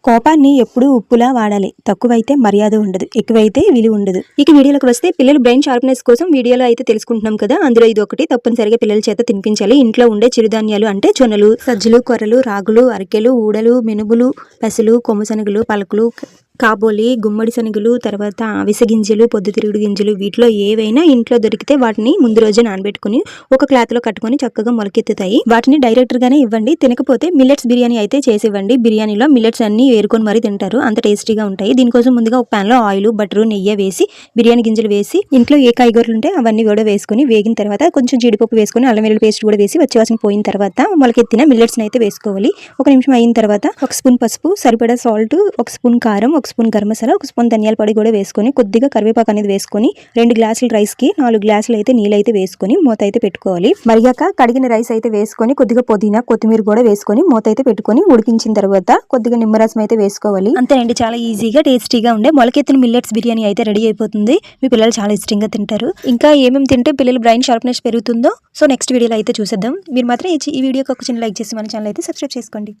కోపాన్ని ఎప్పుడూ ఉప్పులా వాడాలి. తక్కువైతే మర్యాద ఉండదు, ఎక్కువైతే విలువ ఉండదు. ఇక వీడియోలోకి వస్తే పిల్లలు బ్రెయిన్ షార్ప్నెస్ కోసం వీడియోలో అయితే తెలుసుకుంటున్నాం కదా. అందులో ఇది ఒకటి తప్పనిసరిగా పిల్లల చేత తినిపించాలి. ఇంట్లో ఉండే చిరుధాన్యాలు అంటే జొన్నలు, సజ్జలు, కొర్రలు, రాగులు, అరికెలు, ఊడలు, మినుములు, పెసలు, కొమ్ముశనగలు, పలకలు, కాబోలి, గుమ్మడి శనగలు, తర్వాత అవిసె గింజలు, పొద్దుతిరుగుడు గింజలు, వీటిలో ఏవైనా ఇంట్లో దొరికితే వాటిని ముందు రోజే నానబెట్టుకుని ఒక క్లాత్ లో కట్టుకుని చక్కగా మొలకెత్తుతాయి. వాటిని డైరెక్టర్ గానే ఇవ్వండి. తినకపోతే మిల్లెట్స్ బిర్యానీ అయితే చేసి ఇవ్వండి. బిర్యానీలో మిల్లెట్స్ అన్ని వేరుకొని మరీ తింటారు, అంత టేస్టీగా ఉంటాయి. దీనికోసం ముందుగా ఒక ప్యాన్ లో ఆయిల్, బటర్, నెయ్యి వేసి బిర్యానీ గింజలు వేసి ఇంట్లో ఏ కాయగూరలు ఉంటే అవన్నీ కూడా వేసుకుని వేగిన తర్వాత కొంచెం జీడిపప్పు వేసుకుని అల్లం వెల్లుల్లి పేస్ట్ కూడా వేసి వచ్చేవాసన పోయిన తర్వాత మొలకెత్తిన మిల్లెట్స్ అయితే వేసుకోవాలి. ఒక నిమిషం అయిన తర్వాత ఒక స్పూన్ పసుపు, సరిపడా సాల్ట్, ఒక స్పూన్ కారం, ఒక స్పూన్ గరం మసాలా, ఒక స్పూన్ ధనియాల పొడి కూడా వేసుకొని కొద్దిగా కరివేపాకు అనేది వేసుకొని 2 గ్లాసుల రైస్ కి 4 గ్లాసులు అయితే నీళ్ళు అయితే వేసుకొని మూత అయితే పెట్టుకోవాలి. మరిగాక కడిగిన రైస్ అయితే వేసుకొని కొద్దిగా పుదీనా, కొత్తిమీర కూడా వేసుకొని మూత అయితే పెట్టుకొని ఉడికించిన తర్వాత కొద్దిగా నిమ్మరసం అయితే వేసుకోవాలి. అంతేనండి, చాలా ఈజీగా టేస్టీగా ఉండే మొలకెత్తిన మిల్లెట్స్ బిర్యానీ అయితే రెడీ అయిపోతుంది. మీ పిల్లలు చాలా ఇష్టంగా తింటారు. ఇంకా ఏమేమి తింటే పిల్లలు బ్రెయిన్ షార్ప్నెస్ పెరుగుతుందో సో నెక్స్ట్ వీడియోలో అయితే చూసేద్దాం. మీరు మాత్రం ఈ వీడియోకి ఒక చిన్న లైక్ చేసి మన ఛానల్ అయితే సబ్స్క్రైబ్ చేసుకోండి.